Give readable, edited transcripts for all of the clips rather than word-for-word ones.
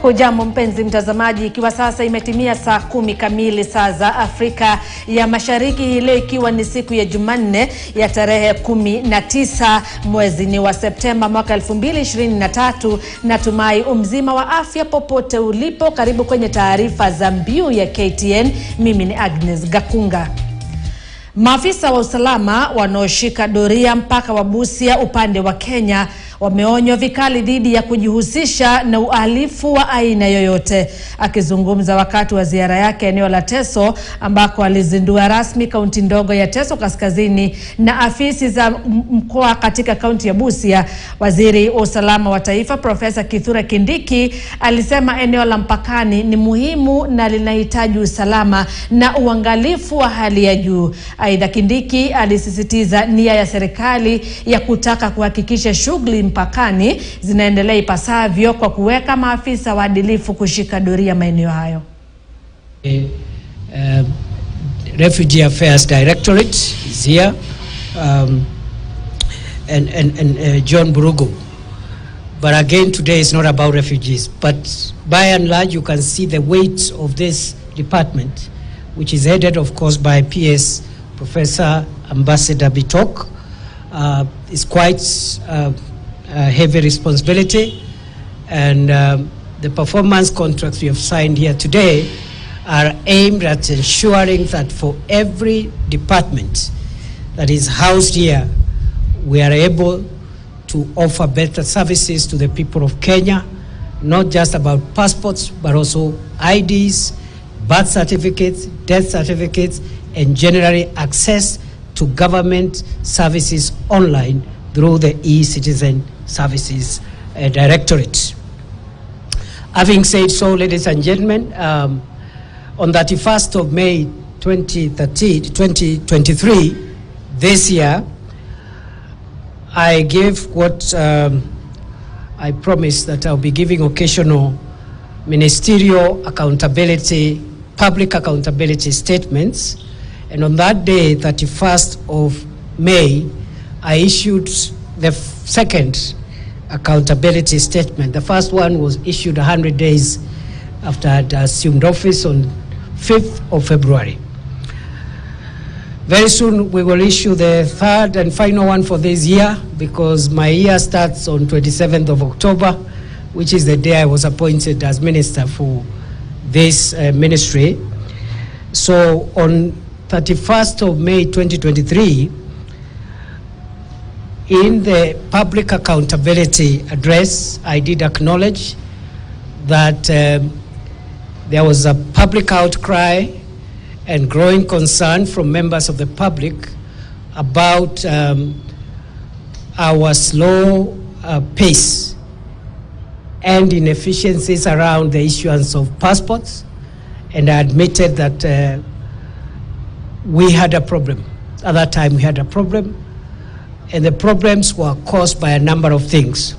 Hujambo mpenzi mtazamaji, ikiwa sasa imetimia saa 10 kamili saa za Afrika ya Mashariki, leo ikiwa ni siku ya Jumanne ya tarehe 19 mwezi ni wa Septemba mwaka 2023. Natumai umzima wa afya popote ulipo. Karibu kwenye taarifa za mbiu ya KTN. Mimi ni Agnes Gakunga. Maafisa wa usalama wanaoshika doria mpaka wa Busia upande wa Kenya wameonywa vikali dhidi ya kujihusisha na uhalifu wa aina yoyote. Akizungumza wakati wa ziara yake eneo la Teso ambako alizindua rasmi kaunti ndogo ya Teso Kaskazini na afisi za mkoa katika kaunti ya Busia, Waziri wa usalama wa taifa Profesa Waziri Kindiki alisema eneo la mpakani ni muhimu na linahitaji usalama na uangalifu wa hali ya juu. Aidha, Kindiki alisisitiza nia ya serikali ya kutaka kuhakikisha shughuli mpakani zinaendelea ipasavyo kwa kuweka maafisa waadilifu kushika doria maeneo hayo. Refugee Affairs Directorate is here, and John Burugu. But again, today is not about refugees. But by and large, you can see the weight of this department, which is headed, of course, by PS Professor Ambassador Bitok. Is quite heavy responsibility, and the performance contracts we have signed here today are aimed at ensuring that for every department that is housed here, we are able to offer better services to the people of Kenya, not just about passports, but also IDs, birth certificates, death certificates, and generally access to government services online through the e-Citizen Services Directorate. Having said so, ladies and gentlemen, on 31st of May 2023, this year, I gave what I promised that I'll be giving occasional ministerial accountability, public accountability statements. And on that day, 31st of May, I issued the second accountability statement. The first one was issued 100 days after I had assumed office on 5th of February. Very soon we will issue the third and final one for this year, because my year starts on 27th of October, which is the day I was appointed as minister for this ministry. So on 31st of May 2023, in the public accountability address, I did acknowledge that there was a public outcry and growing concern from members of the public about our slow pace and inefficiencies around the issuance of passports, and I admitted that we had a problem. At that time, we had a problem, and the problems were caused by a number of things.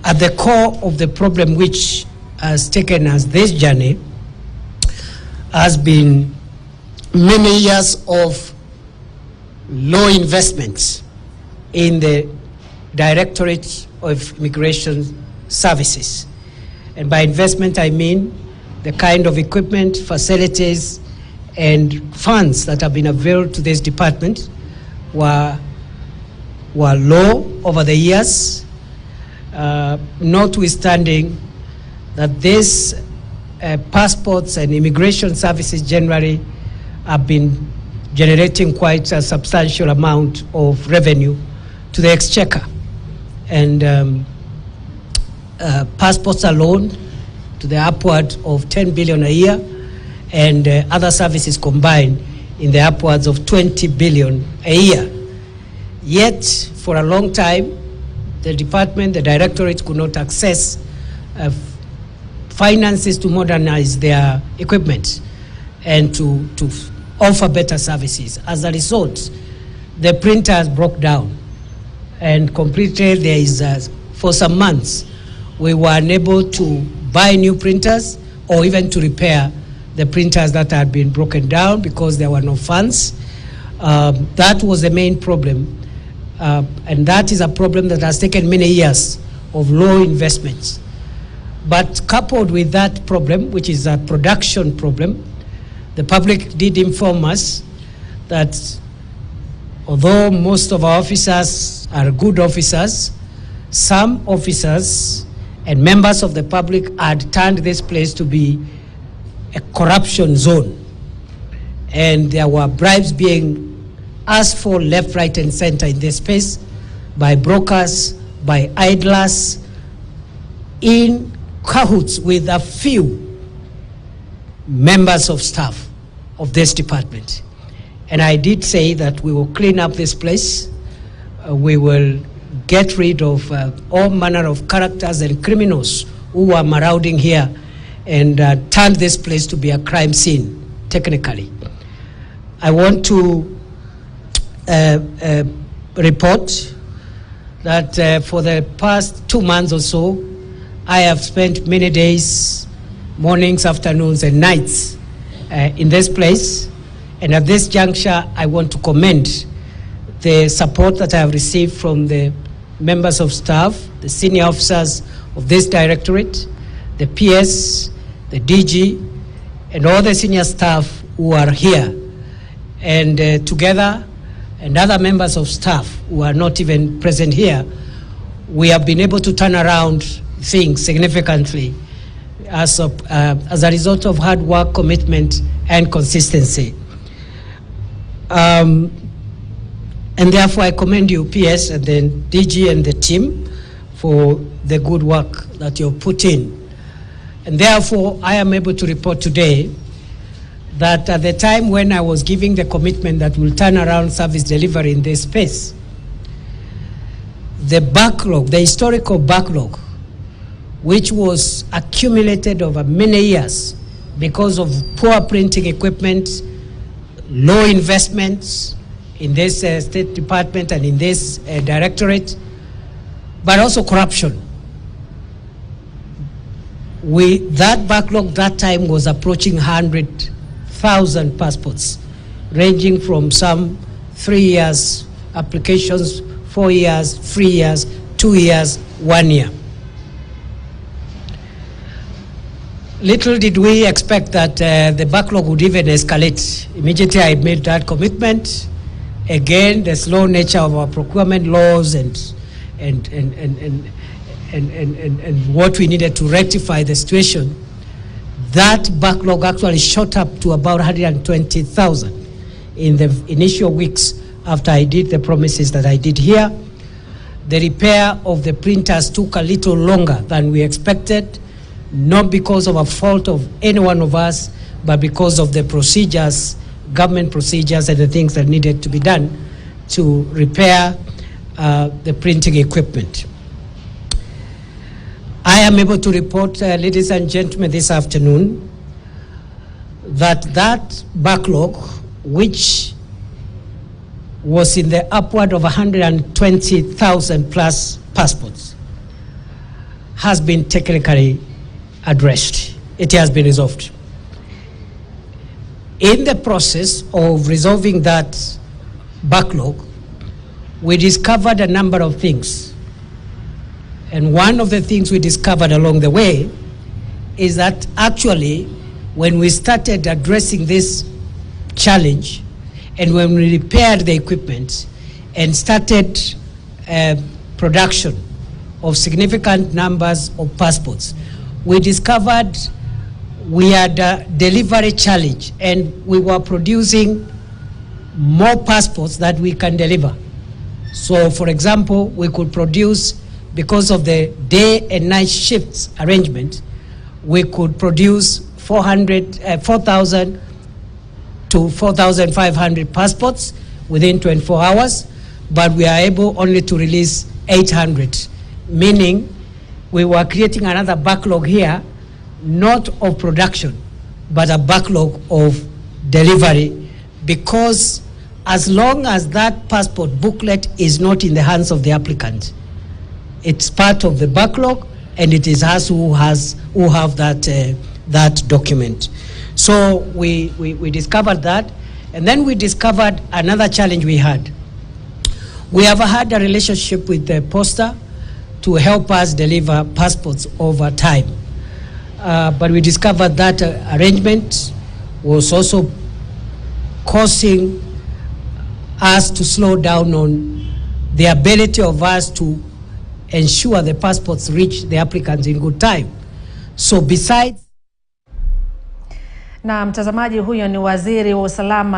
At the core of the problem, which has taken us this journey, has been many years of low investments in the Directorate of Immigration Services. And by investment, I mean the kind of equipment, facilities, and funds that have been availed to this department were low over the years, notwithstanding that these passports and immigration services generally have been generating quite a substantial amount of revenue to the exchequer. And passports alone to the upward of 10 billion a year, and other services combined in the upwards of 20 billion a year. Yet, for a long time, the department, the directorate could not access finances to modernize their equipment and to offer better services. As a result, the printers broke down, and completely there is, for some months, we were unable to buy new printers or even to repair the printers that had been broken down because there were no funds. That was the main problem. And that is a problem that has taken many years of low investments. But coupled with that problem, which is a production problem, the public did inform us that although most of our officers are good officers, some officers and members of the public had turned this place to be a corruption zone. And there were bribes being asked for left, right, and center in this space by brokers, by idlers, in cahoots with a few members of staff of this department. And I did say that we will clean up this place. We will get rid of all manner of characters and criminals who are marauding here and turn this place to be a crime scene, technically. I want to report that for the past 2 months or so, I have spent many days, mornings, afternoons, and nights in this place. And at this juncture, I want to commend the support that I have received from the members of staff, the senior officers of this directorate, the PS, the DG, and all the senior staff who are here. And together, and other members of staff who are not even present here, we have been able to turn around things significantly as a result of hard work, commitment, and consistency. And therefore, I commend you, PS, and then DG and the team for the good work that you've put in. And therefore, I am able to report today that at the time when I was giving the commitment that we'll turn around service delivery in this space, the backlog, the historical backlog, which was accumulated over many years because of poor printing equipment, low investments in this State Department and in this directorate, but also corruption. That backlog that time was approaching 100,000 passports, ranging from some 3 years applications, 4 years, 3 years, 2 years, 1 year. Little did we expect that the backlog would even escalate. Immediately I made that commitment. Again, the slow nature of our procurement laws and what we needed to rectify the situation, that backlog actually shot up to about 120,000 in the initial weeks after I did the promises that I did here. The repair of the printers took a little longer than we expected, not because of a fault of any one of us, but because of the procedures, government procedures, and the things that needed to be done to repair the printing equipment. I am able to report, ladies and gentlemen, this afternoon, that backlog, which was in the upward of 120,000 plus passports, has been technically addressed. It has been resolved. In the process of resolving that backlog, we discovered a number of things. And one of the things we discovered along the way is that actually, when we started addressing this challenge, and when we repaired the equipment and started production of significant numbers of passports, we discovered we had a delivery challenge, and we were producing more passports that we can deliver. So, for example, we could produce, because of the day and night shifts arrangement, we could produce 4,000 to 4,500 passports within 24 hours, but we are able only to release 800, meaning we were creating another backlog here, not of production, but a backlog of delivery, because as long as that passport booklet is not in the hands of the applicant, it's part of the backlog, and it is us who have that document. So we discovered that, and then we discovered another challenge we had. We have had a relationship with the poster to help us deliver passports over time. but we discovered that arrangement was also causing us to slow down on the ability of us to ensure the passports reach the applicants in good time. So besides... Na mtazamaji, huyo ni waziri wa usalama